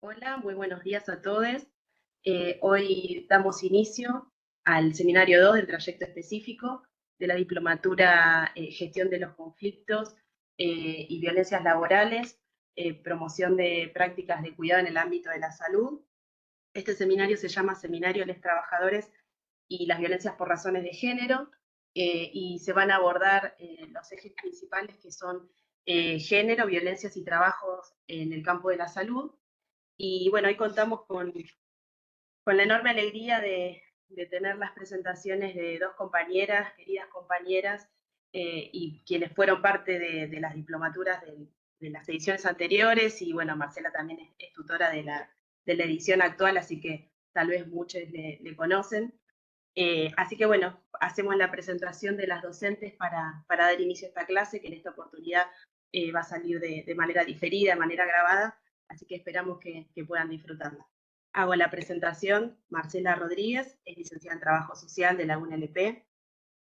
Hola, muy buenos días a todos. Hoy damos inicio al seminario 2 del trayecto específico de la Diplomatura Gestión de los Conflictos y Violencias Laborales, promoción de prácticas de cuidado en el ámbito de la salud. Este seminario se llama Seminario de los Trabajadores y las Violencias por Razones de Género, y se van a abordar los ejes principales que son género, violencias y trabajos en el campo de la salud. Y bueno, hoy contamos con la enorme alegría de tener las presentaciones de dos compañeras, queridas compañeras, y quienes fueron parte de las diplomaturas de las ediciones anteriores. Y bueno, Marcela también es tutora de la edición actual, así que tal vez muchos le conocen. Así que bueno, hacemos la presentación de las docentes para dar inicio a esta clase, que en esta oportunidad va a salir de manera diferida, de manera grabada, así que esperamos que puedan disfrutarla. Hago la presentación. Marcela Rodríguez es licenciada en Trabajo Social de la UNLP,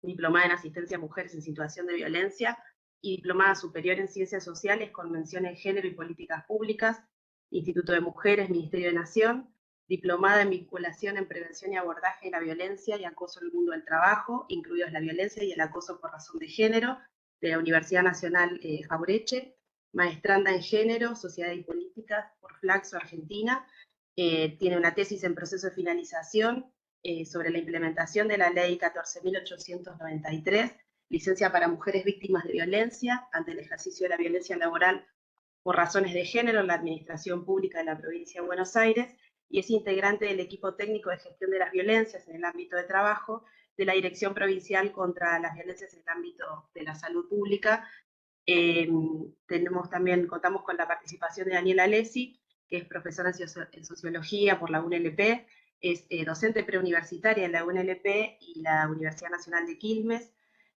diplomada en Asistencia a Mujeres en Situación de Violencia y diplomada superior en Ciencias Sociales con mención en Género y Políticas Públicas, Instituto de Mujeres, Ministerio de Nación, diplomada en Vinculación en Prevención y Abordaje de la Violencia y Acoso en el Mundo del Trabajo, incluidos la violencia y el acoso por razón de género, de la Universidad Nacional Jauretche, maestranda en Género, Sociedad y Políticas por Flaxo, Argentina. Tiene una tesis en proceso de finalización sobre la implementación de la Ley 14.893, licencia para mujeres víctimas de violencia ante el ejercicio de la violencia laboral por razones de género en la Administración Pública de la Provincia de Buenos Aires, y es integrante del equipo técnico de gestión de las violencias en el ámbito de trabajo de la Dirección Provincial contra las Violencias en el ámbito de la salud pública. Contamos con la participación de Daniela Alessi, que es profesora en Sociología por la UNLP, es docente preuniversitaria en la UNLP y la Universidad Nacional de Quilmes,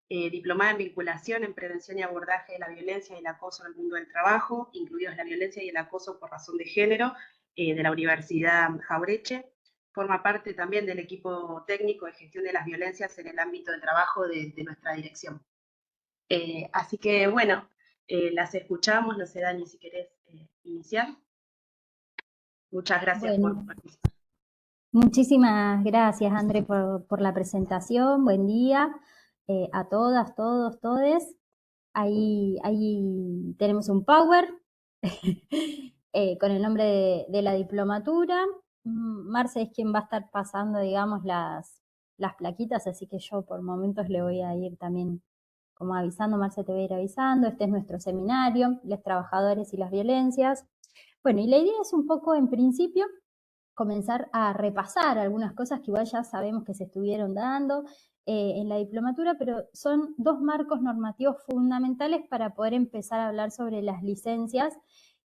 diplomada en Vinculación en Prevención y Abordaje de la Violencia y el Acoso en el Mundo del Trabajo, incluidos la violencia y el acoso por razón de género, de la Universidad Jauretche. Forma parte también del equipo técnico de gestión de las violencias en el ámbito de trabajo de nuestra dirección. Así que bueno, las escuchamos. No sé, Dani, si querés iniciar. Muchas gracias por Bueno, participar. muchísimas gracias, André, por la presentación. Buen día a todas, todos, todes. Ahí tenemos un power con el nombre de la diplomatura. Marce es quien va a estar pasando, digamos, las plaquitas, así que yo por momentos le voy a ir también como avisando. Marce, te voy a ir avisando. Este es nuestro seminario, los trabajadores y las violencias. Bueno, y la idea es un poco, en principio, comenzar a repasar algunas cosas que igual ya sabemos que se estuvieron dando en la diplomatura, pero son dos marcos normativos fundamentales para poder empezar a hablar sobre las licencias,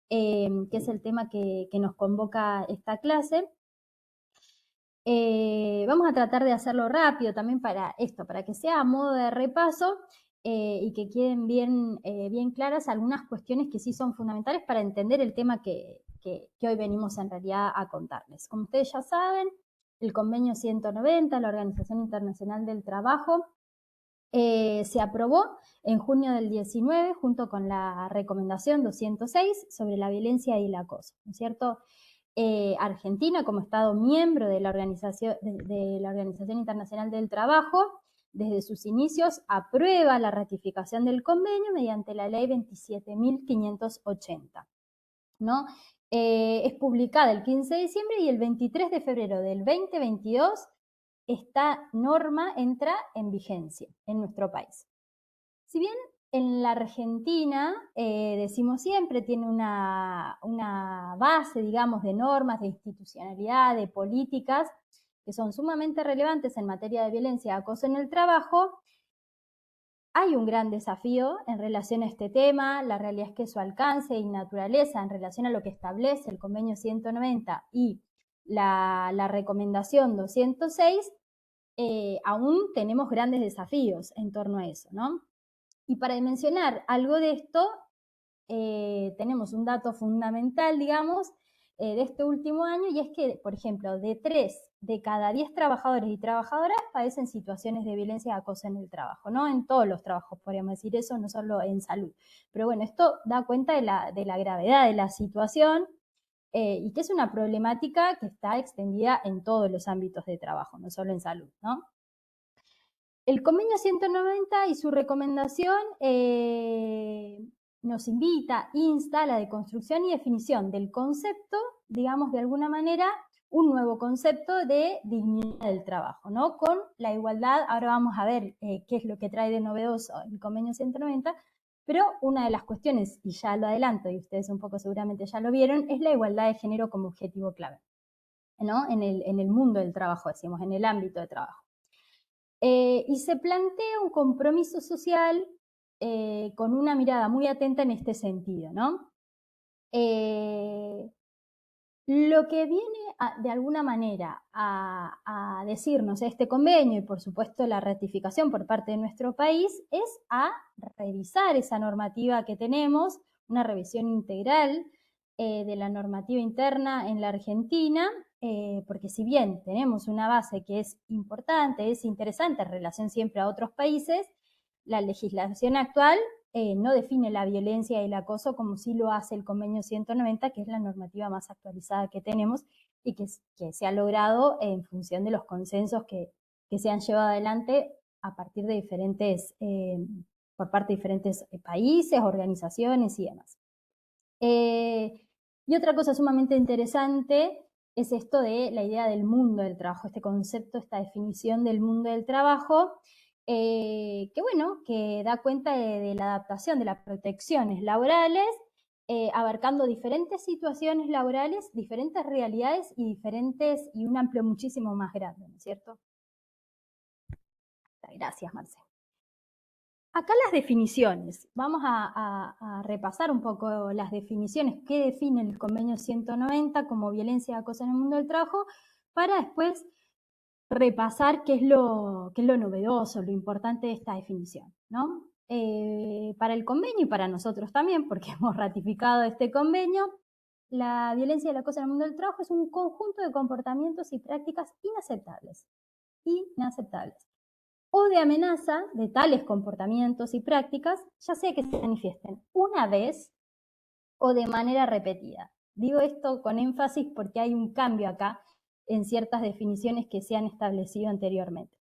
que es el tema que nos convoca esta clase. Vamos a tratar de hacerlo rápido también para esto, para que sea a modo de repaso y que queden bien claras algunas cuestiones que sí son fundamentales para entender el tema que hoy venimos en realidad a contarles. Como ustedes ya saben, el convenio 190, la Organización Internacional del Trabajo, se aprobó en junio del 19 junto con la recomendación 206 sobre la violencia y el acoso, ¿no es cierto? Argentina, como Estado miembro de la Organización Internacional del Trabajo, desde sus inicios aprueba la ratificación del convenio mediante la ley 27.580, ¿no? Es publicada el 15 de diciembre y el 23 de febrero del 2022 esta norma entra en vigencia en nuestro país. Si bien en la Argentina, decimos siempre, tiene una base, digamos, de normas, de institucionalidad, de políticas que son sumamente relevantes en materia de violencia y acoso en el trabajo, hay un gran desafío en relación a este tema. La realidad es que su alcance y naturaleza en relación a lo que establece el convenio 190 y la recomendación 206, aún tenemos grandes desafíos en torno a eso, ¿no? Y para dimensionar algo de esto, tenemos un dato fundamental, digamos, de este último año, y es que, por ejemplo, de 3 de cada 10 trabajadores y trabajadoras padecen situaciones de violencia y acoso en el trabajo, ¿no? En todos los trabajos, podríamos decir eso, no solo en salud. Pero bueno, esto da cuenta de la gravedad de la situación. y que es una problemática que está extendida en todos los ámbitos de trabajo, no solo en salud, ¿no? El convenio 190 y su recomendación nos invita, insta a la deconstrucción y definición del concepto, digamos de alguna manera, un nuevo concepto de dignidad del trabajo, ¿no? Con la igualdad, ahora vamos a ver qué es lo que trae de novedoso el convenio 190, pero una de las cuestiones, y ya lo adelanto, y ustedes un poco seguramente ya lo vieron, es la igualdad de género como objetivo clave, ¿no? En el mundo del trabajo, decimos, en el ámbito de trabajo. Y se plantea un compromiso social con una mirada muy atenta en este sentido, ¿no? Lo que viene de alguna manera a decirnos este convenio y por supuesto la ratificación por parte de nuestro país es a revisar esa normativa que tenemos, una revisión integral de la normativa interna en la Argentina, porque si bien tenemos una base que es importante, es interesante en relación siempre a otros países, la legislación actual no define la violencia y el acoso como sí lo hace el convenio 190, que es la normativa más actualizada que tenemos y que se ha logrado en función de los consensos que se han llevado adelante a partir de por parte de diferentes países, organizaciones y demás. Y otra cosa sumamente interesante es esto de la idea del mundo del trabajo, este concepto, esta definición del mundo del trabajo, que bueno, que da cuenta de la adaptación de las protecciones laborales, abarcando diferentes situaciones laborales, diferentes realidades y un amplio muchísimo más grande, ¿no es cierto? Gracias, Marce. Acá las definiciones. Vamos a repasar un poco las definiciones que define el convenio 190 como violencia y acoso en el mundo del trabajo, para después repasar qué es lo novedoso, lo importante de esta definición, ¿no? Para el convenio y para nosotros también, porque hemos ratificado este convenio, la violencia y el acoso en el mundo del trabajo es un conjunto de comportamientos y prácticas inaceptables o de amenaza de tales comportamientos y prácticas, ya sea que se manifiesten una vez o de manera repetida. Digo esto con énfasis porque hay un cambio acá en ciertas definiciones que se han establecido anteriormente.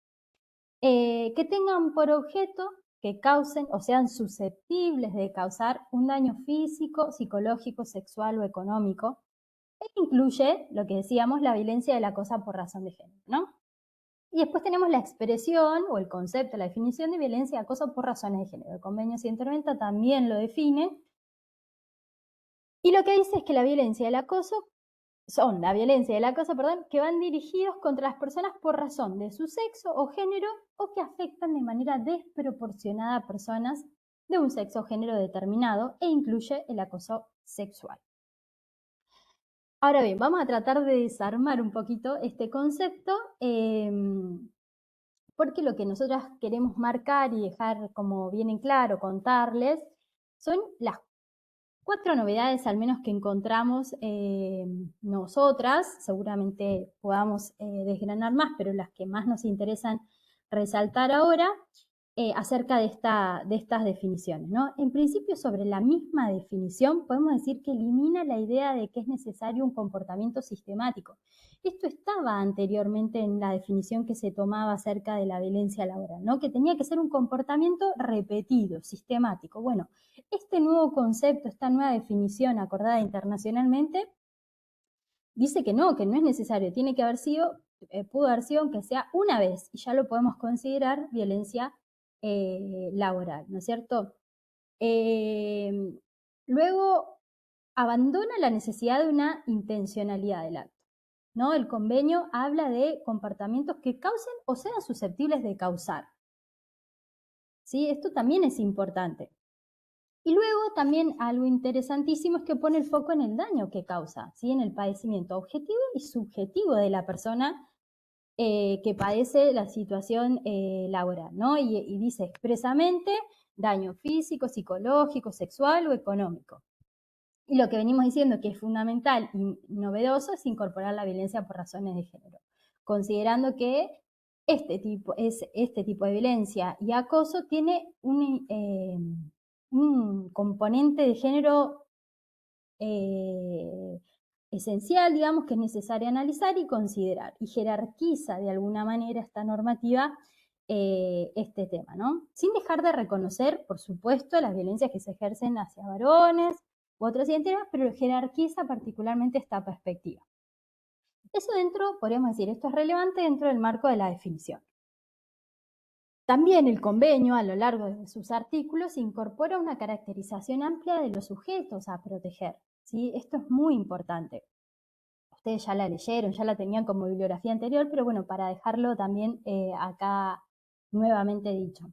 Que tengan por objeto que causen o sean susceptibles de causar un daño físico, psicológico, sexual o económico, e incluye, lo que decíamos, la violencia de la cosa por razón de género, ¿no? Y después tenemos la expresión o el concepto, la definición de violencia y acoso por razones de género. El convenio 190 también lo define. Y lo que dice es que la violencia y el acoso que van dirigidos contra las personas por razón de su sexo o género o que afectan de manera desproporcionada a personas de un sexo o género determinado e incluye el acoso sexual. Ahora bien, vamos a tratar de desarmar un poquito este concepto porque lo que nosotras queremos marcar y dejar como bien en claro, contarles, son las 4 novedades al menos que encontramos nosotras, seguramente podamos desgranar más, pero las que más nos interesan resaltar ahora, acerca de estas definiciones, ¿no? En principio, sobre la misma definición, podemos decir que elimina la idea de que es necesario un comportamiento sistemático. Esto estaba anteriormente en la definición que se tomaba acerca de la violencia laboral, ¿no? Que tenía que ser un comportamiento repetido, sistemático. Bueno, este nuevo concepto, esta nueva definición acordada internacionalmente, dice que no es necesario, tiene que haber sido, pudo haber sido aunque sea una vez, y ya lo podemos considerar violencia laboral, ¿no es cierto? Luego, abandona la necesidad de una intencionalidad del acto, ¿no? El convenio habla de comportamientos que causen o sean susceptibles de causar, ¿sí? Esto también es importante. Y luego también algo interesantísimo es que pone el foco en el daño que causa, ¿sí? En el padecimiento objetivo y subjetivo de la persona que padece la situación laboral, ¿no? Y dice expresamente daño físico, psicológico, sexual o económico. Y lo que venimos diciendo que es fundamental y novedoso es incorporar la violencia por razones de género, considerando que este tipo de violencia y acoso tiene un componente de género esencial, digamos, que es necesario analizar y considerar, y jerarquiza de alguna manera esta normativa este tema, ¿no? Sin dejar de reconocer, por supuesto, las violencias que se ejercen hacia varones u otras identidades, pero jerarquiza particularmente esta perspectiva. Eso dentro, podríamos decir, esto es relevante dentro del marco de la definición. También el convenio, a lo largo de sus artículos, incorpora una caracterización amplia de los sujetos a proteger, ¿sí? Esto es muy importante. Ustedes ya la leyeron, ya la tenían como bibliografía anterior, pero bueno, para dejarlo también acá nuevamente dicho.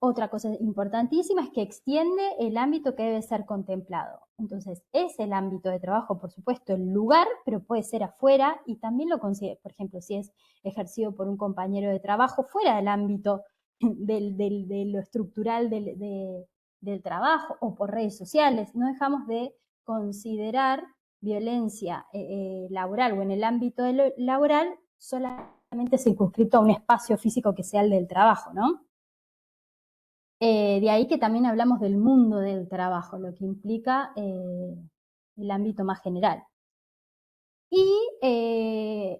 Otra cosa importantísima es que extiende el ámbito que debe ser contemplado. Entonces, es el ámbito de trabajo, por supuesto, el lugar, pero puede ser afuera y también lo considera, por ejemplo, si es ejercido por un compañero de trabajo fuera del ámbito de lo estructural del trabajo o por redes sociales. No dejamos de considerar violencia laboral o en el ámbito laboral solamente circunscrito a un espacio físico que sea el del trabajo, ¿no? De ahí que también hablamos del mundo del trabajo, lo que implica el ámbito más general. Y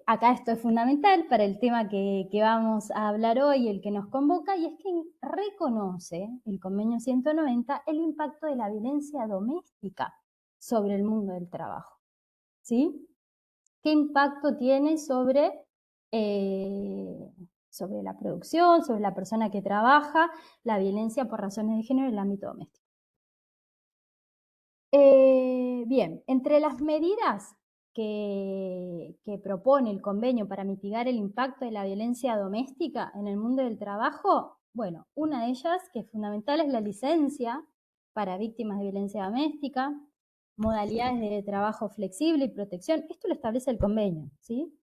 acá esto es fundamental para el tema que vamos a hablar hoy, el que nos convoca, y es que reconoce el Convenio 190 el impacto de la violencia doméstica sobre el mundo del trabajo, ¿sí? ¿Qué impacto tiene sobre la producción, sobre la persona que trabaja, la violencia por razones de género en el ámbito doméstico? Bien, entre las medidas que propone el convenio para mitigar el impacto de la violencia doméstica en el mundo del trabajo, bueno, una de ellas, que es fundamental, es la licencia para víctimas de violencia doméstica, modalidades de trabajo flexible y protección. Esto lo establece el convenio, ¿sí?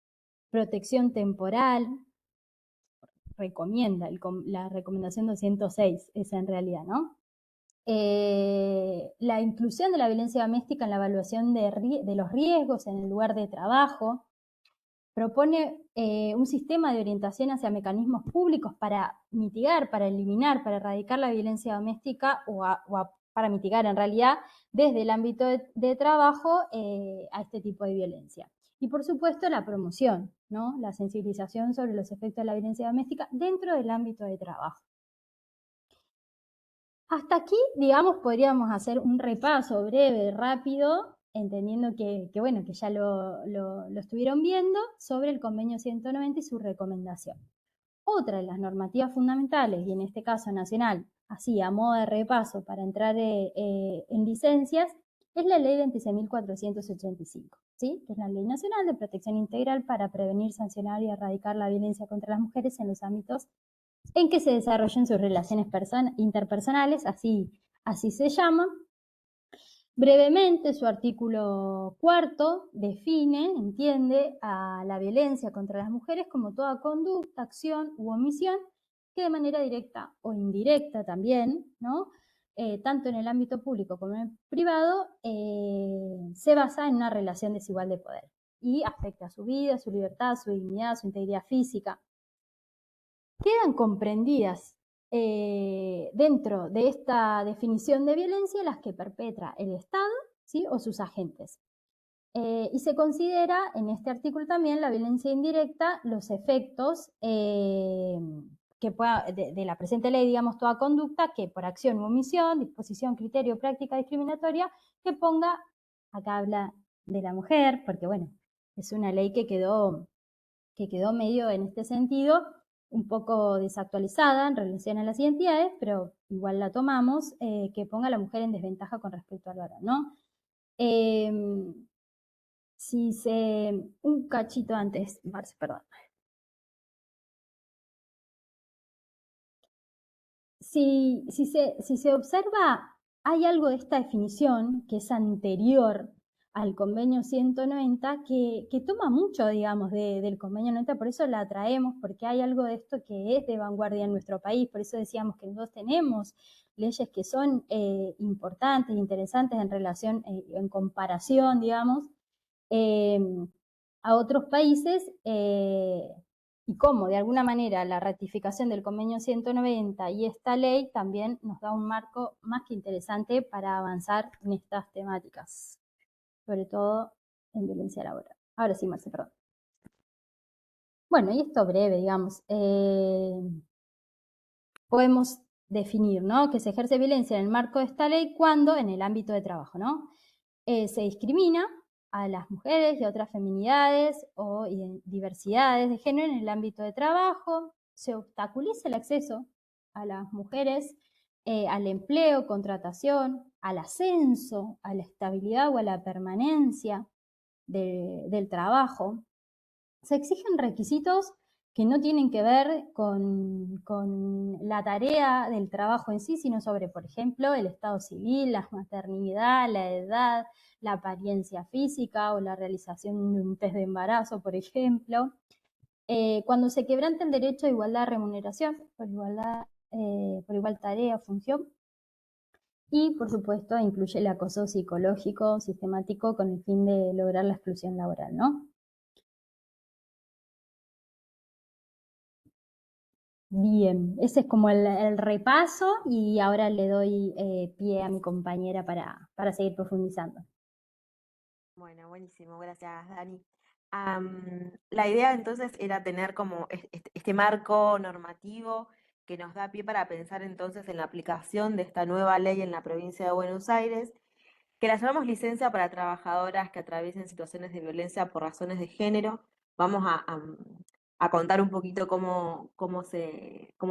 Protección temporal, recomienda, la recomendación 206 es en realidad, ¿no? La inclusión de la violencia doméstica en la evaluación de los riesgos en el lugar de trabajo, propone un sistema de orientación hacia mecanismos públicos para mitigar, para eliminar, para erradicar la violencia doméstica para mitigar en realidad desde el ámbito de trabajo a este tipo de violencia. Y por supuesto la promoción, ¿no? La sensibilización sobre los efectos de la violencia doméstica dentro del ámbito de trabajo. Hasta aquí, digamos, podríamos hacer un repaso breve, rápido, entendiendo que bueno, que ya lo estuvieron viendo, sobre el Convenio 190 y su recomendación. Otra de las normativas fundamentales, y en este caso nacional, así a modo de repaso para entrar en licencias, es la Ley 26.485, ¿sí? Que es la Ley Nacional de Protección Integral para prevenir, sancionar y erradicar la violencia contra las mujeres en los ámbitos en que se desarrollen sus relaciones interpersonales, así se llama. Brevemente, su artículo 4 define, entiende a la violencia contra las mujeres como toda conducta, acción u omisión que de manera directa o indirecta también, ¿no? Tanto en el ámbito público como en el privado, se basa en una relación desigual de poder y afecta a su vida, su libertad, su dignidad, su integridad física. Quedan comprendidas dentro de esta definición de violencia las que perpetra el Estado, ¿sí? O sus agentes. Y se considera en este artículo también la violencia indirecta, los efectos que pueda, de la presente ley, digamos, toda conducta que por acción u omisión, disposición, criterio, práctica discriminatoria, que ponga, acá habla de la mujer, porque bueno, es una ley que quedó medio en este sentido, un poco desactualizada en relación a las identidades, pero igual la tomamos, que ponga a la mujer en desventaja con respecto al varón, ¿no? Un cachito antes, Marce, perdón. Si se observa, hay algo de esta definición que es anterior al convenio 190 que toma mucho, digamos, del convenio 90, por eso la traemos, porque hay algo de esto que es de vanguardia en nuestro país, por eso decíamos que nosotros tenemos leyes que son importantes, interesantes en relación, en comparación, digamos, a otros países, y cómo de alguna manera la ratificación del convenio 190 y esta ley también nos da un marco más que interesante para avanzar en estas temáticas. sobre todo en violencia laboral. Ahora sí, Marce, perdón. Bueno, y esto breve, digamos. Podemos definir, ¿no?, que se ejerce violencia en el marco de esta ley cuando en el ámbito de trabajo, ¿no?, se discrimina a las mujeres y a otras feminidades o diversidades de género en el ámbito de trabajo, se obstaculiza el acceso a las mujeres al empleo, contratación, al ascenso, a la estabilidad o a la permanencia del trabajo. Se exigen requisitos que no tienen que ver con la tarea del trabajo en sí, sino sobre, por ejemplo, el estado civil, la maternidad, la edad, la apariencia física o la realización de un test de embarazo, por ejemplo. Cuando se quebranta el derecho a igualdad de remuneración, por igual tarea o función, y, por supuesto, incluye el acoso psicológico sistemático con el fin de lograr la exclusión laboral, ¿no? Bien, ese es como el repaso y ahora le doy pie a mi compañera para seguir profundizando. Bueno, buenísimo, gracias Dani. La idea entonces era tener como este marco normativo que nos da pie para pensar entonces en la aplicación de esta nueva ley en la provincia de Buenos Aires, que la llamamos licencia para trabajadoras que atraviesen situaciones de violencia por razones de género. Vamos a contar un poquito cómo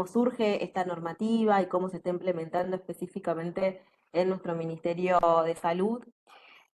surge esta normativa y cómo se está implementando específicamente en nuestro Ministerio de Salud.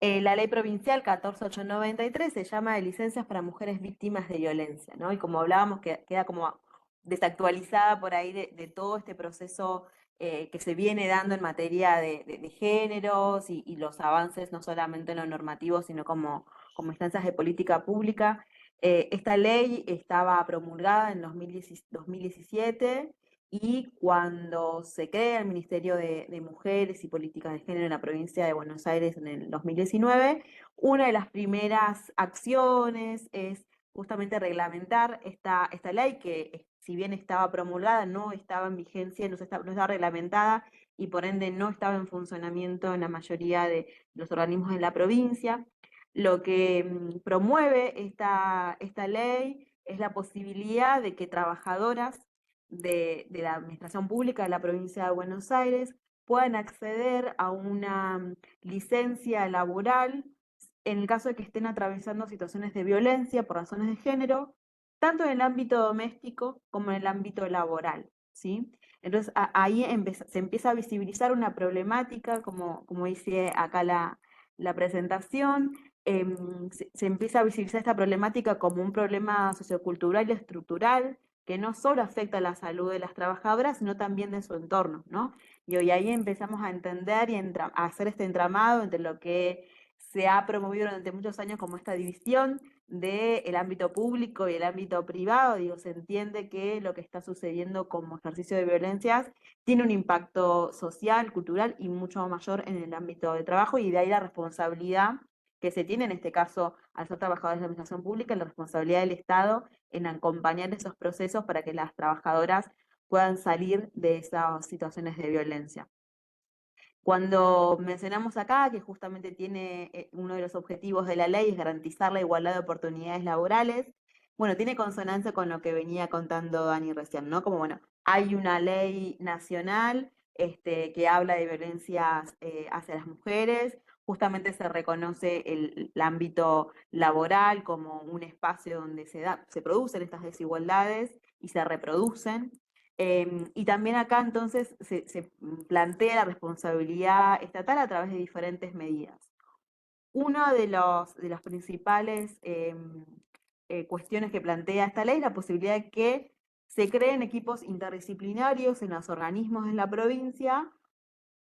La ley provincial 14893 se llama de licencias para mujeres víctimas de violencia, ¿no? Y como hablábamos, queda como desactualizada por ahí de todo este proceso que se viene dando en materia de géneros y los avances no solamente en lo normativo, sino como instancias de política pública. Esta ley estaba promulgada en 2017 y cuando se crea el Ministerio de Mujeres y Políticas de Género en la provincia de Buenos Aires en el 2019, una de las primeras acciones es justamente reglamentar esta ley que, si bien estaba promulgada, no estaba en vigencia, no estaba reglamentada y por ende no estaba en funcionamiento en la mayoría de los organismos de la provincia. Lo que promueve esta ley es la posibilidad de que trabajadoras de la administración pública de la provincia de Buenos Aires puedan acceder a una licencia laboral en el caso de que estén atravesando situaciones de violencia por razones de género, tanto en el ámbito doméstico como en el ámbito laboral, ¿sí? Entonces ahí se empieza a visibilizar una problemática, como dice acá la presentación, se empieza a visibilizar esta problemática como un problema sociocultural y estructural que no solo afecta a la salud de las trabajadoras, sino también de su entorno, ¿no? Y hoy ahí empezamos a entender y a hacer este entramado entre lo que se ha promovido durante muchos años como esta división del ámbito público y el ámbito privado. Digo, se entiende que lo que está sucediendo como ejercicio de violencias tiene un impacto social, cultural y mucho mayor en el ámbito de trabajo, y de ahí la responsabilidad que se tiene en este caso al ser trabajadores de la administración pública, la responsabilidad del Estado en acompañar esos procesos para que las trabajadoras puedan salir de esas situaciones de violencia. Cuando mencionamos acá que justamente tiene uno de los objetivos de la ley es garantizar la igualdad de oportunidades laborales, bueno, tiene consonancia con lo que venía contando Dani recién, ¿no? Como, bueno, hay una ley nacional que habla de violencias hacia las mujeres, justamente se reconoce el ámbito laboral como un espacio donde se producen estas desigualdades y se reproducen. Y también acá entonces se plantea la responsabilidad estatal a través de diferentes medidas. Una de las principales cuestiones que plantea esta ley es la posibilidad de que se creen equipos interdisciplinarios en los organismos de la provincia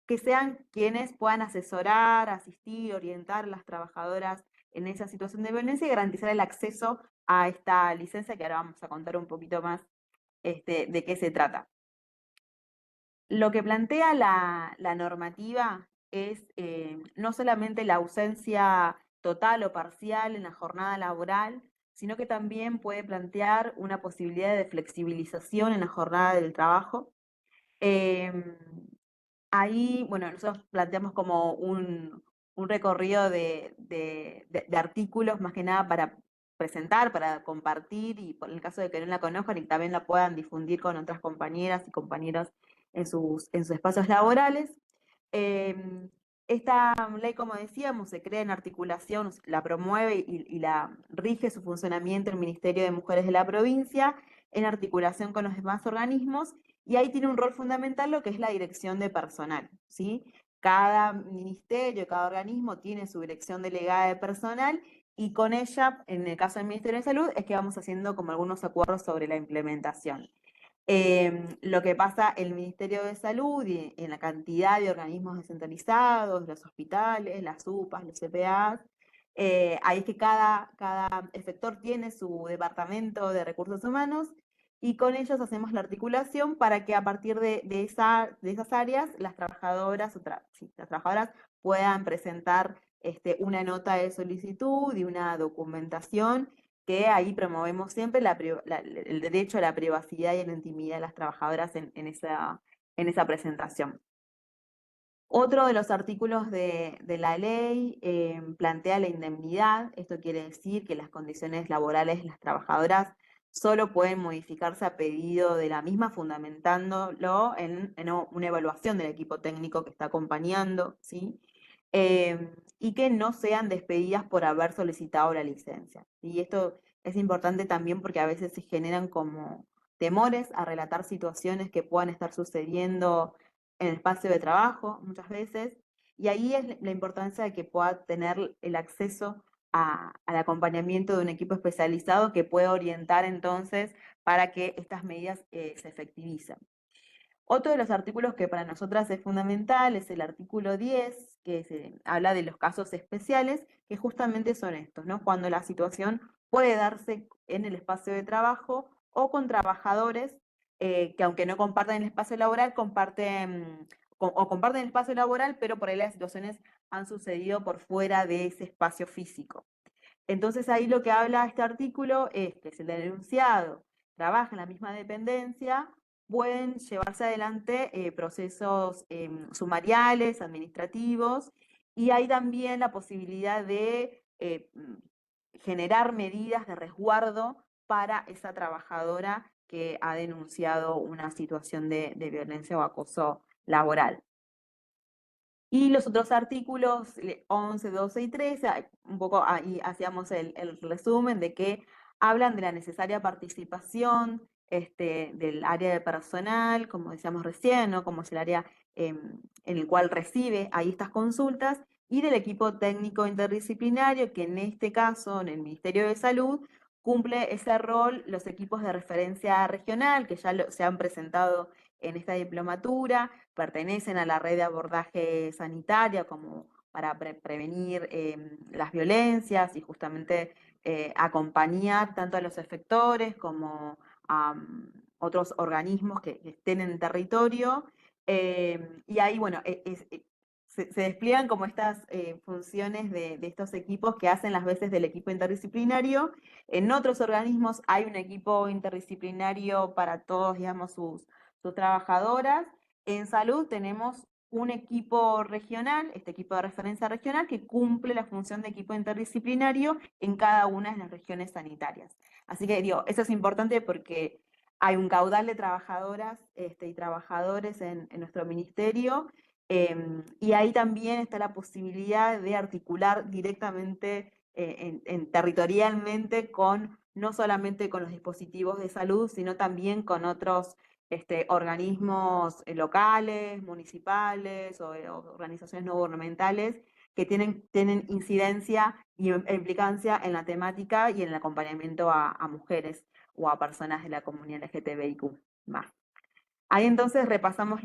que sean quienes puedan asesorar, asistir, orientar a las trabajadoras en esa situación de violencia y garantizar el acceso a esta licencia, que ahora vamos a contar un poquito más de qué se trata. Lo que plantea la normativa es no solamente la ausencia total o parcial en la jornada laboral, sino que también puede plantear una posibilidad de flexibilización en la jornada del trabajo. Ahí, bueno, nosotros planteamos como un recorrido de artículos más que nada para presentar, para compartir y por el caso de que no la conozcan y también la puedan difundir con otras compañeras y compañeros en sus espacios laborales. Esta ley, como decíamos, se crea en articulación, la promueve y la rige su funcionamiento el Ministerio de Mujeres de la provincia, en articulación con los demás organismos, y ahí tiene un rol fundamental lo que es la dirección de personal, ¿sí? Cada ministerio, cada organismo tiene su dirección delegada de personal y con ella, en el caso del Ministerio de Salud, es que vamos haciendo como algunos acuerdos sobre la implementación. Lo que pasa en el Ministerio de Salud y en la cantidad de organismos descentralizados, los hospitales, las UPAs, los CPAs, ahí es que cada sector tiene su departamento de recursos humanos y con ellos hacemos la articulación para que a partir de esas áreas las trabajadoras, las trabajadoras puedan presentar una nota de solicitud y una documentación que ahí promovemos siempre el derecho a la privacidad y a la intimidad de las trabajadoras en esa presentación. Otro de los artículos de la ley plantea la indemnidad. Esto quiere decir que las condiciones laborales de las trabajadoras solo pueden modificarse a pedido de la misma, fundamentándolo en una evaluación del equipo técnico que está acompañando, ¿sí? Y que no sean despedidas por haber solicitado la licencia. Y esto es importante también porque a veces se generan como temores a relatar situaciones que puedan estar sucediendo en el espacio de trabajo muchas veces, y ahí es la importancia de que pueda tener el acceso al acompañamiento de un equipo especializado que pueda orientar entonces para que estas medidas se efectivicen. Otro de los artículos que para nosotras es fundamental es el artículo 10, que habla de los casos especiales, que justamente son estos, ¿no? Cuando la situación puede darse en el espacio de trabajo o con trabajadores que aunque no compartan el espacio laboral, comparten el espacio laboral, pero por ahí las situaciones han sucedido por fuera de ese espacio físico. Entonces ahí lo que habla este artículo es que si el denunciado trabaja en la misma dependencia, pueden llevarse adelante procesos sumariales, administrativos, y hay también la posibilidad de generar medidas de resguardo para esa trabajadora que ha denunciado una situación de violencia o acoso laboral. Y los otros artículos 11, 12 y 13, un poco ahí hacíamos el resumen de que hablan de la necesaria participación del área de personal, como decíamos recién, ¿no? Como es el área en el cual recibe ahí estas consultas, y del equipo técnico interdisciplinario, que en este caso, en el Ministerio de Salud, cumple ese rol los equipos de referencia regional, que ya se han presentado en esta diplomatura, pertenecen a la red de abordaje sanitaria como para prevenir las violencias y justamente acompañar tanto a los efectores como a otros organismos que estén en territorio. Y ahí, bueno, se despliegan como estas funciones de estos equipos que hacen las veces del equipo interdisciplinario. En otros organismos hay un equipo interdisciplinario para todos, digamos, sus trabajadoras. En salud tenemos un equipo regional, este equipo de referencia regional, que cumple la función de equipo interdisciplinario en cada una de las regiones sanitarias. Así que digo, eso es importante porque hay un caudal de trabajadoras y trabajadores en nuestro ministerio, y ahí también está la posibilidad de articular directamente, territorialmente, no solamente con los dispositivos de salud, sino también con otros organismos locales, municipales o organizaciones no gubernamentales que tienen incidencia e implicancia en la temática y en el acompañamiento a mujeres o a personas de la comunidad LGTBIQ+. Ahí entonces repasamos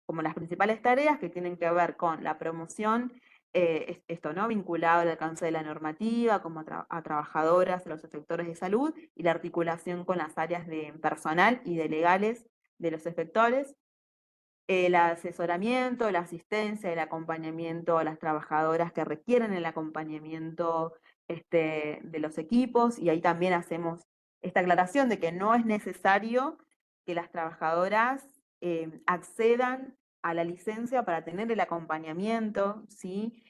como las principales tareas que tienen que ver con la promoción, esto, ¿no? Vinculado al alcance de la normativa, como a trabajadoras, a los efectores de salud, y la articulación con las áreas de personal y de legales de los efectores, el asesoramiento, la asistencia, el acompañamiento a las trabajadoras que requieren el acompañamiento de los equipos, y ahí también hacemos esta aclaración de que no es necesario que las trabajadoras accedan a la licencia para tener el acompañamiento, ¿sí?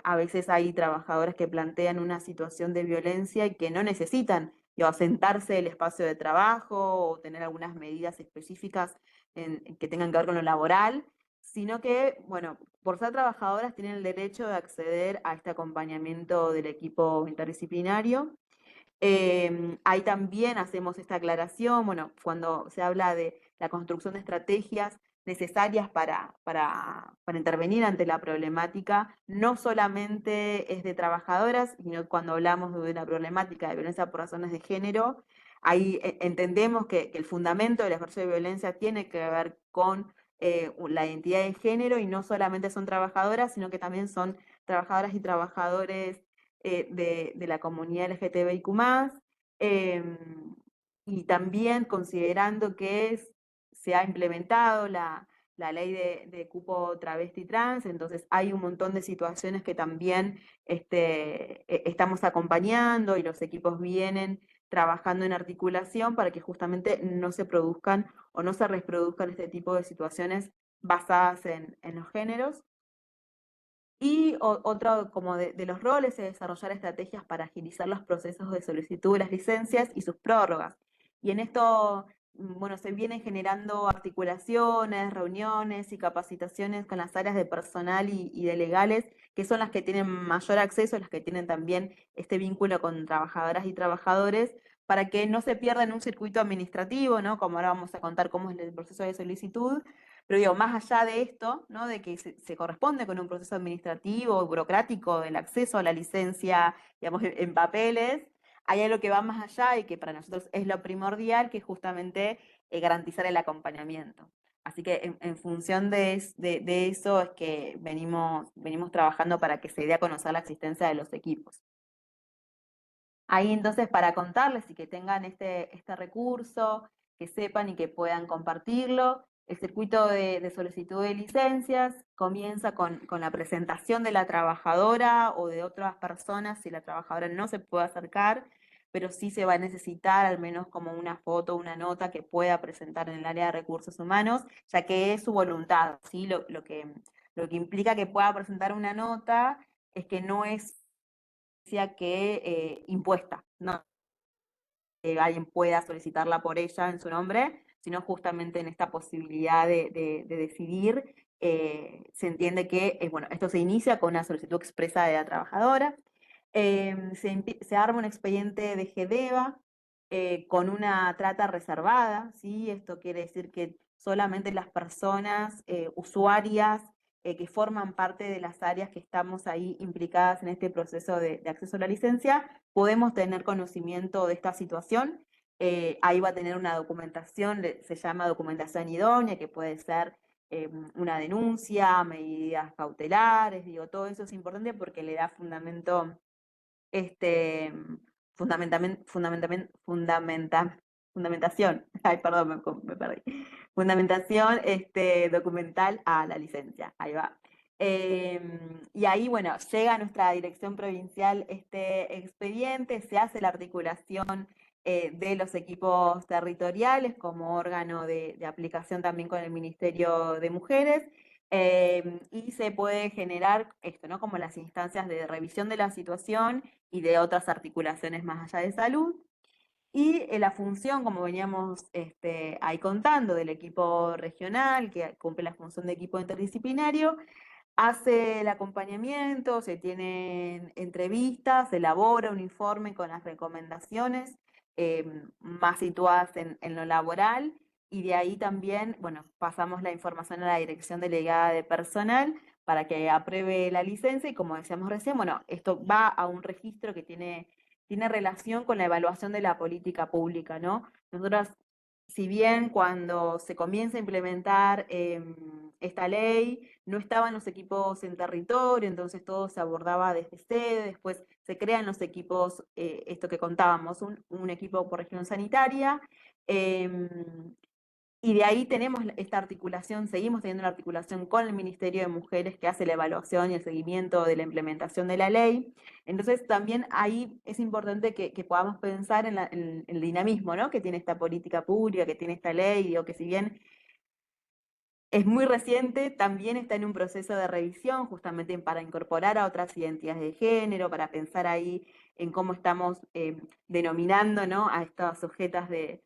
A veces hay trabajadoras que plantean una situación de violencia y que no necesitan sentarse del espacio de trabajo o tener algunas medidas específicas que tengan que ver con lo laboral, sino que, bueno, por ser trabajadoras tienen el derecho de acceder a este acompañamiento del equipo interdisciplinario. Ahí también hacemos esta aclaración, bueno, cuando se habla de la construcción de estrategias necesarias para intervenir ante la problemática, no solamente es de trabajadoras, sino cuando hablamos de una problemática de violencia por razones de género, ahí entendemos que el fundamento del ejercicio de violencia tiene que ver con la identidad de género y no solamente son trabajadoras, sino que también son trabajadoras y trabajadores de la comunidad LGTBIQ+, y también considerando que se ha implementado la ley de cupo travesti trans, entonces hay un montón de situaciones que también estamos acompañando y los equipos vienen trabajando en articulación para que justamente no se produzcan o no se reproduzcan este tipo de situaciones basadas en los géneros. Y otro como de los roles es desarrollar estrategias para agilizar los procesos de solicitud de las licencias y sus prórrogas. Y en esto, bueno, se vienen generando articulaciones, reuniones y capacitaciones con las áreas de personal y de legales, que son las que tienen mayor acceso, las que tienen también este vínculo con trabajadoras y trabajadores, para que no se pierda en un circuito administrativo, ¿no? Como ahora vamos a contar cómo es el proceso de solicitud, pero digo, más allá de esto, ¿no? De que se corresponde con un proceso administrativo, burocrático, del acceso a la licencia, digamos, en papeles, hay algo que va más allá y que para nosotros es lo primordial, que es justamente garantizar el acompañamiento. Así que en función de eso es que venimos trabajando para que se dé a conocer la existencia de los equipos. Ahí entonces para contarles y que tengan este recurso, que sepan y que puedan compartirlo, el circuito de solicitud de licencias comienza con la presentación de la trabajadora o de otras personas si la trabajadora no se puede acercar, pero sí se va a necesitar al menos como una foto, una nota que pueda presentar en el área de recursos humanos, ya que es su voluntad, ¿sí? Lo que implica que pueda presentar una nota es que no es que impuesta, no que alguien pueda solicitarla por ella en su nombre, sino justamente en esta posibilidad de decidir, se entiende que, bueno, esto se inicia con una solicitud expresa de la trabajadora, se arma un expediente de GEDEVA con una trata reservada, ¿sí? Esto quiere decir que solamente las personas usuarias que forman parte de las áreas que estamos ahí implicadas en este proceso de acceso a la licencia, podemos tener conocimiento de esta situación. Ahí va a tener una documentación, se llama documentación idónea, que puede ser una denuncia, medidas cautelares, digo, todo eso es importante porque le da fundamento, fundamentación, ay, perdón, me perdí, fundamentación documental a la licencia, ahí va. Y ahí, bueno, llega a nuestra dirección provincial este expediente, se hace la articulación de los equipos territoriales como órgano de aplicación también con el Ministerio de Mujeres, y se puede generar esto, ¿no? Como las instancias de revisión de la situación y de otras articulaciones más allá de salud. Y la función, como veníamos ahí contando, del equipo regional, que cumple la función de equipo interdisciplinario, hace el acompañamiento, se tienen entrevistas, se elabora un informe con las recomendaciones más situadas en lo laboral, y de ahí también, bueno, pasamos la información a la Dirección Delegada de Personal para que apruebe la licencia, y como decíamos recién, bueno, esto va a un registro que tiene relación con la evaluación de la política pública, ¿no? Nosotros, si bien cuando se comienza a implementar esta ley, no estaban los equipos en territorio, entonces todo se abordaba desde sede, después se crean los equipos, esto que contábamos, un equipo por región sanitaria, y de ahí tenemos esta articulación, seguimos teniendo la articulación con el Ministerio de Mujeres, que hace la evaluación y el seguimiento de la implementación de la ley. Entonces también ahí es importante que podamos pensar en el dinamismo, ¿no? Que tiene esta política pública, que tiene esta ley, digo que si bien es muy reciente, también está en un proceso de revisión, justamente para incorporar a otras identidades de género, para pensar ahí en cómo estamos denominando, ¿no?, a estas sujetas de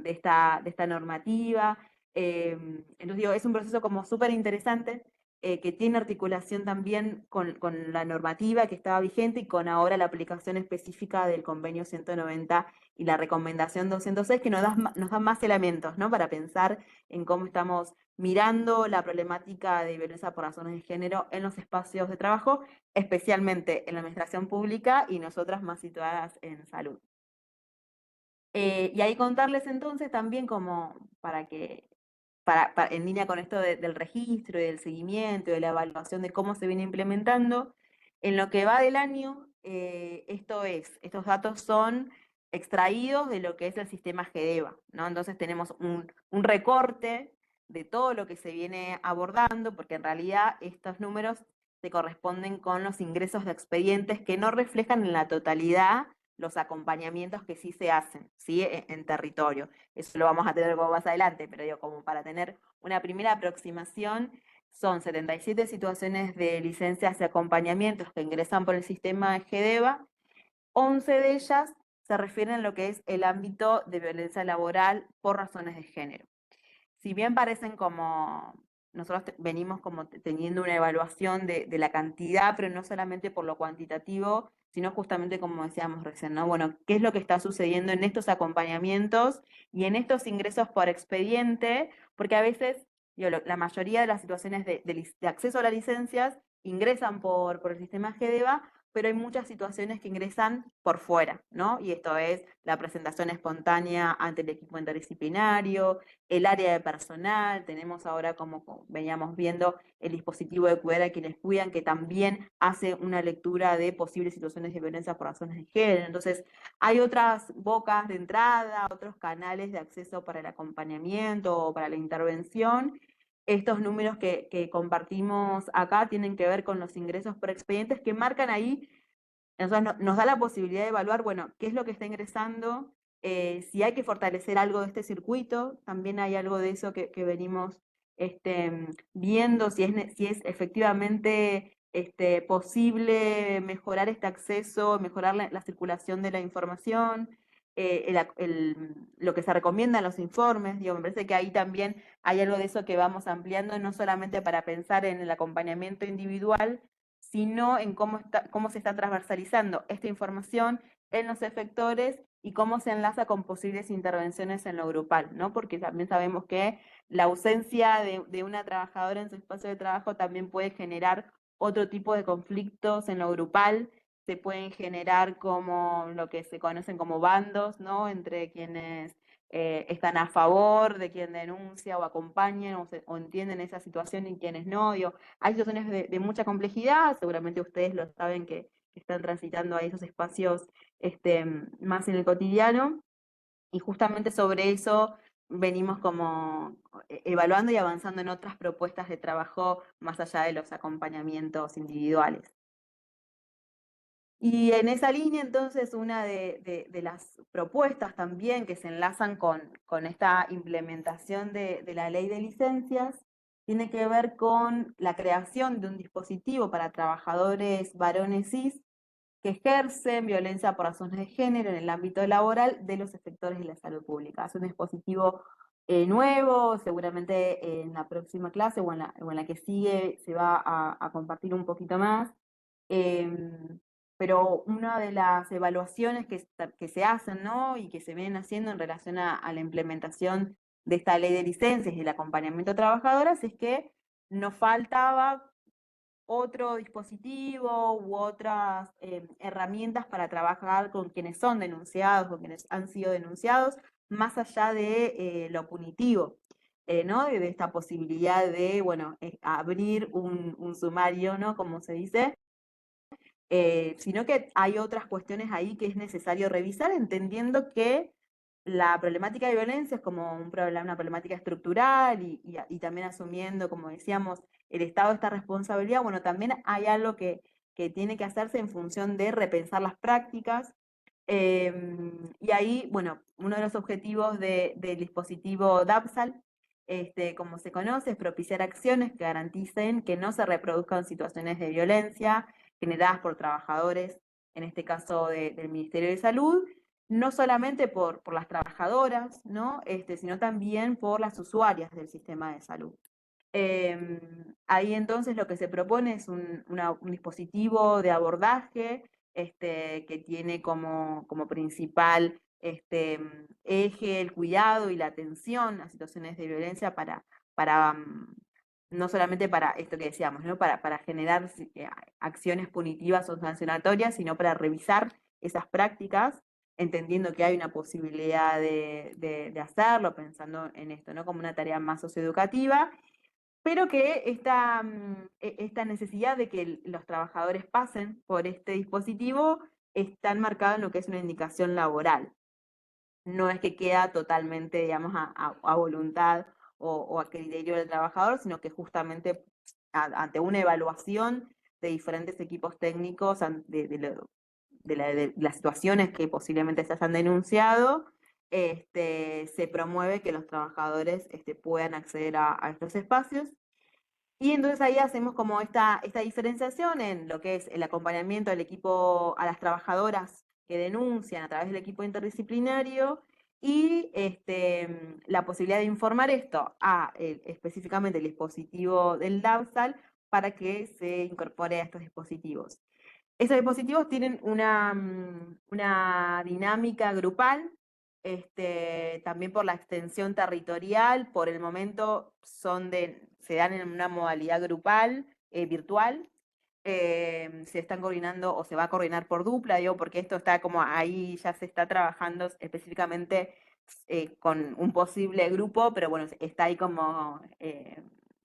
esta normativa. Entonces digo, es un proceso como súper interesante, que tiene articulación también con la normativa que estaba vigente y con ahora la aplicación específica del convenio 190 y la recomendación 206, que nos da más elementos, ¿no?, para pensar en cómo estamos mirando la problemática de violencia por razones de género en los espacios de trabajo, especialmente en la administración pública y nosotras más situadas en salud. Y ahí contarles entonces también como en línea con esto del registro y del seguimiento y de la evaluación de cómo se viene implementando, en lo que va del año, estos datos son extraídos de lo que es el sistema GEDEVA, ¿no? Entonces tenemos un recorte de todo lo que se viene abordando, porque en realidad estos números se corresponden con los ingresos de expedientes que no reflejan en la totalidad los acompañamientos que sí se hacen, ¿sí?, en territorio. Eso lo vamos a tener como más adelante, pero digo, como para tener una primera aproximación, son 77 situaciones de licencias y acompañamientos que ingresan por el sistema GEDEVA, 11 de ellas se refieren a lo que es el ámbito de violencia laboral por razones de género. Si bien parecen como, nosotros venimos como teniendo una evaluación de la cantidad, pero no solamente por lo cuantitativo, sino justamente como decíamos recién, ¿no? Bueno, ¿qué es lo que está sucediendo en estos acompañamientos y en estos ingresos por expediente? Porque a veces, digo, la mayoría de las situaciones de acceso a las licencias ingresan por el sistema GEDEVA, pero hay muchas situaciones que ingresan por fuera, ¿no? Y esto es la presentación espontánea ante el equipo interdisciplinario, el área de personal, tenemos ahora, como veníamos viendo, el dispositivo de cuidar a quienes cuidan, que también hace una lectura de posibles situaciones de violencia por razones de género. Entonces, hay otras bocas de entrada, otros canales de acceso para el acompañamiento o para la intervención. Estos números que compartimos acá tienen que ver con los ingresos por expedientes que marcan ahí. Entonces nos da la posibilidad de evaluar, bueno, qué es lo que está ingresando, si hay que fortalecer algo de este circuito, también hay algo de eso que venimos viendo, si es efectivamente posible mejorar este acceso, mejorar la circulación de la información, lo que se recomienda en los informes. Digo, me parece que ahí también hay algo de eso que vamos ampliando, no solamente para pensar en el acompañamiento individual, sino en cómo se está transversalizando esta información en los efectores y cómo se enlaza con posibles intervenciones en lo grupal, ¿no? Porque también sabemos que la ausencia de una trabajadora en su espacio de trabajo también puede generar otro tipo de conflictos en lo grupal, se pueden generar como lo que se conocen como bandos, ¿no?, entre quienes están a favor de quien denuncia o acompañan o entienden esa situación y quienes no. Digo, hay situaciones de mucha complejidad, seguramente ustedes lo saben que están transitando a esos espacios más en el cotidiano, y justamente sobre eso venimos como evaluando y avanzando en otras propuestas de trabajo más allá de los acompañamientos individuales. Y en esa línea, entonces, una de las propuestas también que se enlazan con esta implementación de la ley de licencias tiene que ver con la creación de un dispositivo para trabajadores varones cis que ejercen violencia por razones de género en el ámbito laboral de los efectores de la salud pública. Es un dispositivo nuevo, seguramente en la próxima clase o en la que sigue se va a compartir un poquito más. Pero una de las evaluaciones que se hacen, ¿no?, y que se vienen haciendo en relación a la implementación de esta ley de licencias y el acompañamiento a trabajadoras es que nos faltaba otro dispositivo u otras herramientas para trabajar con quienes son denunciados, con quienes han sido denunciados, más allá de lo punitivo, ¿no?, de esta posibilidad de, bueno, abrir un sumario, ¿no?, como se dice, sino que hay otras cuestiones ahí que es necesario revisar, entendiendo que la problemática de violencia es como una problemática estructural y también asumiendo, como decíamos, el Estado de esta responsabilidad. Bueno, también hay algo que tiene que hacerse en función de repensar las prácticas. Y ahí, bueno, uno de los objetivos del dispositivo DAPSAL como se conoce, es propiciar acciones que garanticen que no se reproduzcan situaciones de violencia generadas por trabajadores, en este caso del Ministerio de Salud, no solamente por las trabajadoras, ¿no? Sino también por las usuarias del sistema de salud. Ahí entonces lo que se propone es un dispositivo de abordaje que tiene como principal eje el cuidado y la atención a situaciones de violencia para no solamente para esto que decíamos, ¿no? Para generar acciones punitivas o sancionatorias, sino para revisar esas prácticas, entendiendo que hay una posibilidad de hacerlo, pensando en esto, ¿no? Como una tarea más socioeducativa, pero que esta necesidad de que los trabajadores pasen por este dispositivo está enmarcada en lo que es una indicación laboral. No es que queda totalmente, digamos, a voluntad o a criterio del trabajador, sino que justamente ante una evaluación de diferentes equipos técnicos de las situaciones que posiblemente se hayan denunciado, se promueve que los trabajadores puedan acceder a estos espacios. Y entonces ahí hacemos como esta diferenciación en lo que es el acompañamiento del equipo a las trabajadoras que denuncian a través del equipo interdisciplinario y la posibilidad de informar esto a específicamente el dispositivo del DAPSAL para que se incorpore a estos dispositivos. Estos dispositivos tienen una dinámica grupal, también por la extensión territorial, por el momento se dan en una modalidad grupal, virtual, se están coordinando o se va a coordinar por dupla, digo, porque esto está como ahí, ya se está trabajando específicamente con un posible grupo, pero bueno, está ahí como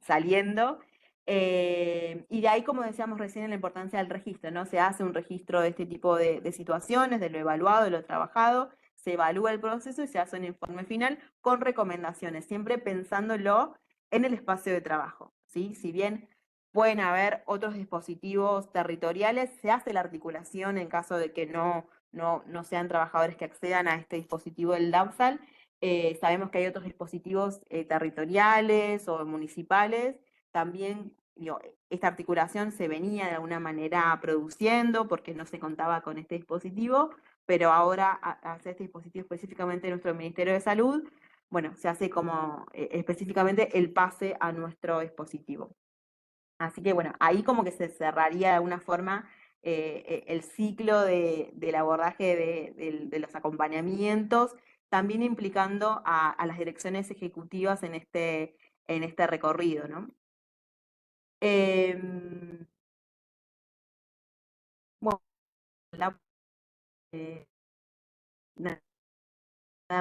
saliendo. Y de ahí, como decíamos recién, la importancia del registro, ¿no? Se hace un registro de este tipo de situaciones, de lo evaluado, de lo trabajado, se evalúa el proceso y se hace un informe final con recomendaciones, siempre pensándolo en el espacio de trabajo, ¿sí? Si bien pueden haber otros dispositivos territoriales, se hace la articulación en caso de que no sean trabajadores que accedan a este dispositivo del DAPSAL. Sabemos que hay otros dispositivos territoriales o municipales. También esta articulación se venía de alguna manera produciendo porque no se contaba con este dispositivo, pero ahora hacer este dispositivo específicamente nuestro Ministerio de Salud, bueno, se hace como específicamente el pase a nuestro dispositivo. Así que bueno, ahí como que se cerraría de alguna forma el ciclo del abordaje de los acompañamientos, también implicando a las direcciones ejecutivas en este recorrido, ¿no? Bueno, eh, nada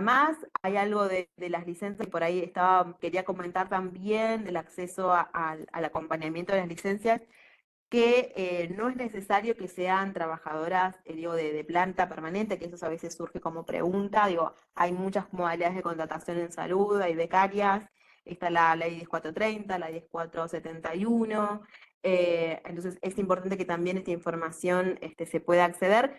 más, hay algo de las licencias, por ahí quería comentar también del acceso al acompañamiento de las licencias, que no es necesario que sean trabajadoras, digo, de planta permanente, que eso a veces surge como pregunta, digo, hay muchas modalidades de contratación en salud, hay becarias, está la ley 10430, la 10471, entonces es importante que también esta información se pueda acceder,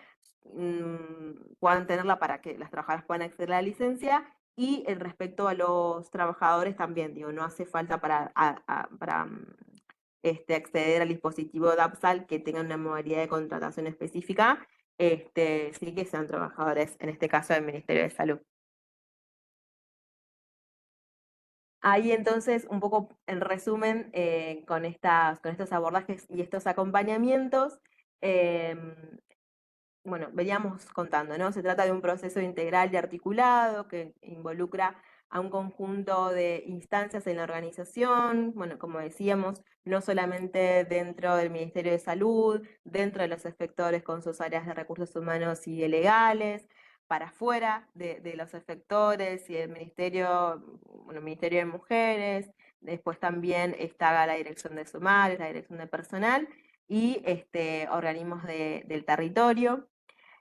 puedan tenerla para que las trabajadoras puedan acceder a la licencia, y respecto a los trabajadores también, digo, no hace falta para acceder al dispositivo DAPSAL que tengan una modalidad de contratación específica, sí que sean trabajadores, en este caso del Ministerio de Salud. Ahí entonces, un poco en resumen, con estos abordajes y estos acompañamientos, bueno, veníamos contando, ¿no? Se trata de un proceso integral y articulado que involucra a un conjunto de instancias en la organización, bueno, como decíamos, no solamente dentro del Ministerio de Salud, dentro de los efectores con sus áreas de recursos humanos y legales, para afuera de los efectores y del Ministerio, bueno, Ministerio de Mujeres, después también está la Dirección de Sumares, la Dirección de Personal y organismos del territorio.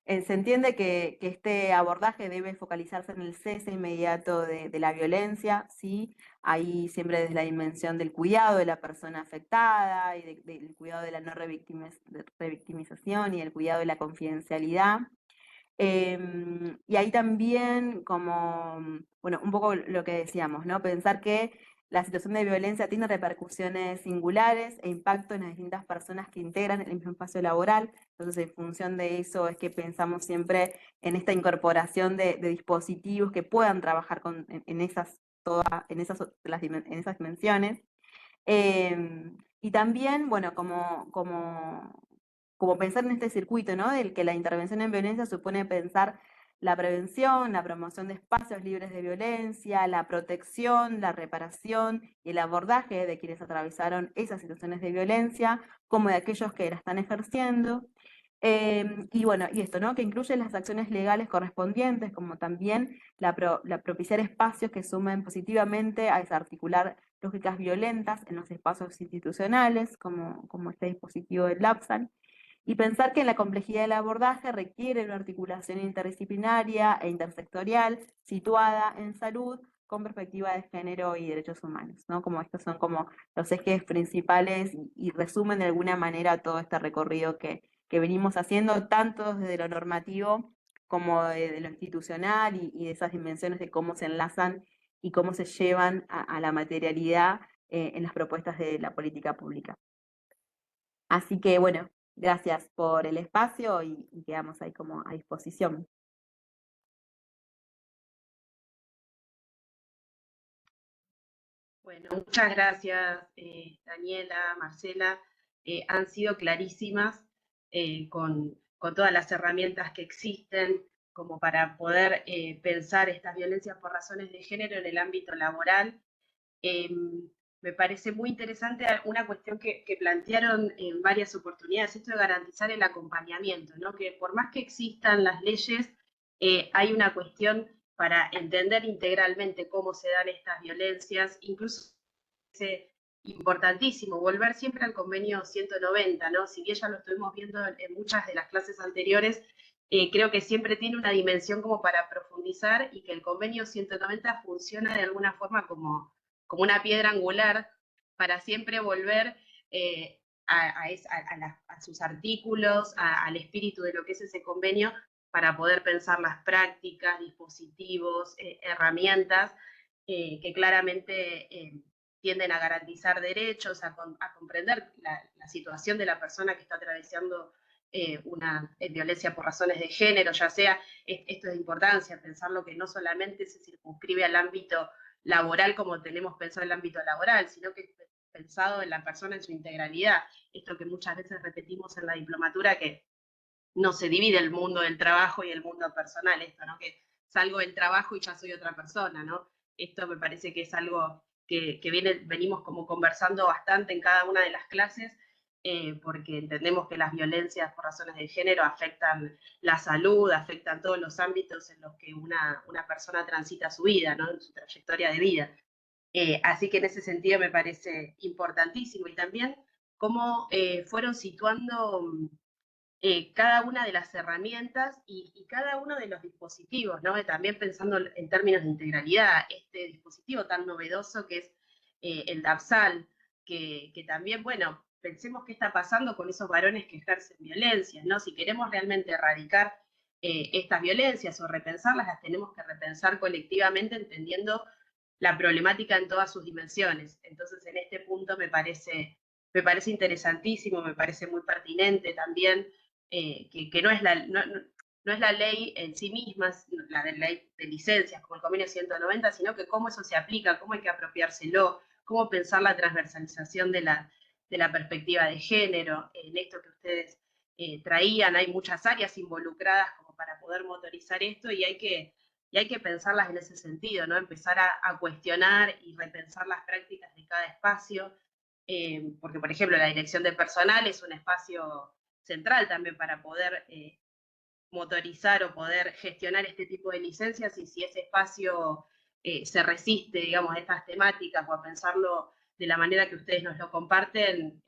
Se entiende que este abordaje debe focalizarse en el cese inmediato de la violencia, ¿sí? Ahí siempre desde la dimensión del cuidado de la persona afectada y del cuidado de la no revictimización y el cuidado de la confidencialidad. Y ahí también como, bueno, un poco lo que decíamos, ¿no? Pensar que la situación de violencia tiene repercusiones singulares e impacto en las distintas personas que integran el mismo espacio laboral. Entonces, en función de eso es que pensamos siempre en esta incorporación de dispositivos que puedan trabajar en esas dimensiones. Y también, bueno, como pensar en este circuito, ¿no? Del que la intervención en violencia supone pensar la prevención, la promoción de espacios libres de violencia, la protección, la reparación y el abordaje de quienes atravesaron esas situaciones de violencia, como de aquellos que la están ejerciendo. Y bueno, y esto, ¿no? Que incluye las acciones legales correspondientes, como también la propiciar espacios que sumen positivamente a desarticular lógicas violentas en los espacios institucionales, como este dispositivo del LAPSAN, y pensar que la complejidad del abordaje requiere una articulación interdisciplinaria e intersectorial situada en salud con perspectiva de género y derechos humanos, ¿no? Como estos son como los ejes principales y resumen de alguna manera todo este recorrido que venimos haciendo, tanto desde lo normativo como de lo institucional y de esas dimensiones de cómo se enlazan y cómo se llevan a la materialidad en las propuestas de la política pública. Así que bueno, gracias por el espacio y quedamos ahí como a disposición. Bueno, muchas gracias, Daniela, Marcela. Han sido clarísimas con todas las herramientas que existen como para poder pensar estas violencias por razones de género en el ámbito laboral. Me parece muy interesante una cuestión que plantearon en varias oportunidades, esto de garantizar el acompañamiento, ¿no? Que por más que existan las leyes, hay una cuestión para entender integralmente cómo se dan estas violencias, incluso es importantísimo volver siempre al convenio 190, ¿no? Si bien ya lo estuvimos viendo en muchas de las clases anteriores, creo que siempre tiene una dimensión como para profundizar y que el convenio 190 funciona de alguna forma como una piedra angular para siempre volver a sus artículos, al espíritu de lo que es ese convenio, para poder pensar las prácticas, dispositivos, herramientas que claramente tienden a garantizar derechos, a comprender la situación de la persona que está atravesando una violencia por razones de género, ya sea, esto es de importancia, pensarlo que no solamente se circunscribe al ámbito laboral como tenemos pensado el ámbito laboral, sino que es pensado en la persona en su integralidad. Esto que muchas veces repetimos en la diplomatura, que no se divide el mundo del trabajo y el mundo personal, esto, ¿no? Que salgo del trabajo y ya soy otra persona, ¿no? Esto me parece que es algo que venimos como conversando bastante en cada una de las clases, porque entendemos que las violencias por razones de género afectan la salud, afectan todos los ámbitos en los que una persona transita su vida, ¿no? En su trayectoria de vida. Así que en ese sentido me parece importantísimo. Y también cómo fueron situando cada una de las herramientas y cada uno de los dispositivos, ¿no? También pensando en términos de integralidad, este dispositivo tan novedoso que es el DAPSAL, que también, bueno, pensemos qué está pasando con esos varones que ejercen violencias, ¿no? Si queremos realmente erradicar estas violencias o repensarlas, las tenemos que repensar colectivamente entendiendo la problemática en todas sus dimensiones. Entonces, en este punto me parece interesantísimo, me parece muy pertinente también que no, es no es la ley en sí misma, la de ley de licencias como el convenio 190, sino que cómo eso se aplica, cómo hay que apropiárselo, cómo pensar la transversalización de la perspectiva de género. En esto que ustedes traían, hay muchas áreas involucradas como para poder motorizar esto y hay que pensarlas en ese sentido, ¿no? Empezar a cuestionar y repensar las prácticas de cada espacio, porque, por ejemplo, la dirección de personal es un espacio central también para poder motorizar o poder gestionar este tipo de licencias, y si ese espacio se resiste, digamos, a estas temáticas o a pensarlo de la manera que ustedes nos lo comparten,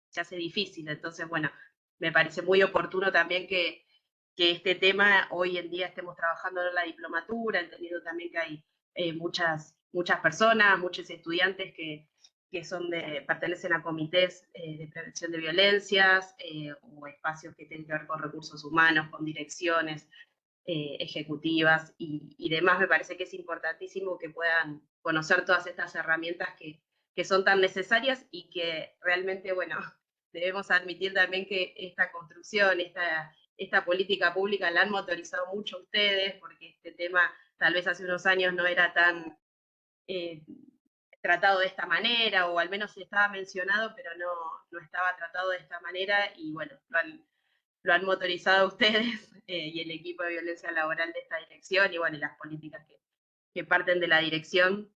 se hace difícil. Entonces, bueno, me parece muy oportuno también que este tema hoy en día estemos trabajando en la diplomatura, entendiendo también que hay muchas personas, muchos estudiantes que pertenecen a comités de prevención de violencias o espacios que tienen que ver con recursos humanos, con direcciones. ejecutivas y demás. Me parece que es importantísimo que puedan conocer todas estas herramientas que son tan necesarias y que realmente, bueno, debemos admitir también que esta construcción, esta política pública la han motorizado mucho ustedes, porque este tema tal vez hace unos años no era tan tratado de esta manera, o al menos estaba mencionado, pero no estaba tratado de esta manera, y bueno, lo han motorizado ustedes y el equipo de violencia laboral de esta dirección, y bueno, y las políticas que parten de la dirección.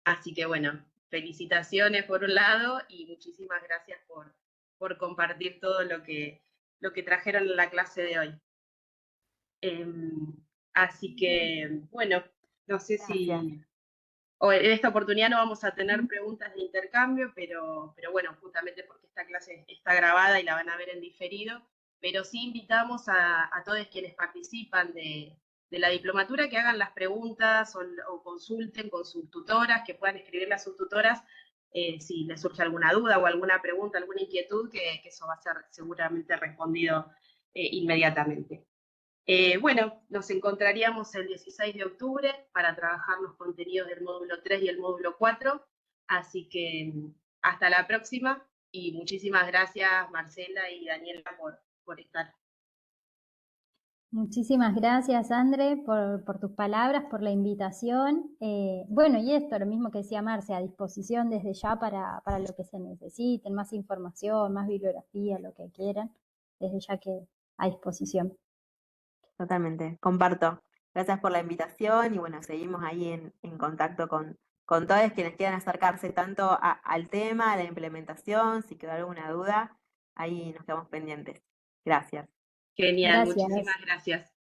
Así que bueno, felicitaciones por un lado y muchísimas gracias por compartir todo lo que trajeron en la clase de hoy. Así que, bueno, no sé Gracias. si en esta oportunidad no vamos a tener preguntas de intercambio, pero bueno, justamente porque esta clase está grabada y la van a ver en diferido, pero sí invitamos a todos quienes participan de la diplomatura que hagan las preguntas o consulten con sus tutoras, que puedan escribirle a sus tutoras si les surge alguna duda o alguna pregunta, alguna inquietud, que eso va a ser seguramente respondido inmediatamente. Bueno, nos encontraríamos el 16 de octubre para trabajar los contenidos del módulo 3 y el módulo 4, así que hasta la próxima y muchísimas gracias Marcela y Daniela por estar. Muchísimas gracias, André, por tus palabras, por la invitación. Bueno, y esto, lo mismo que decía Marce, a disposición desde ya para lo que se necesiten, más información, más bibliografía, lo que quieran, desde ya que a disposición. Totalmente, comparto. Gracias por la invitación y bueno, seguimos ahí en contacto con todos quienes quieran acercarse tanto al tema, a la implementación, si quedó alguna duda, ahí nos quedamos pendientes. Gracias. Genial, Gracias. muchísimas gracias.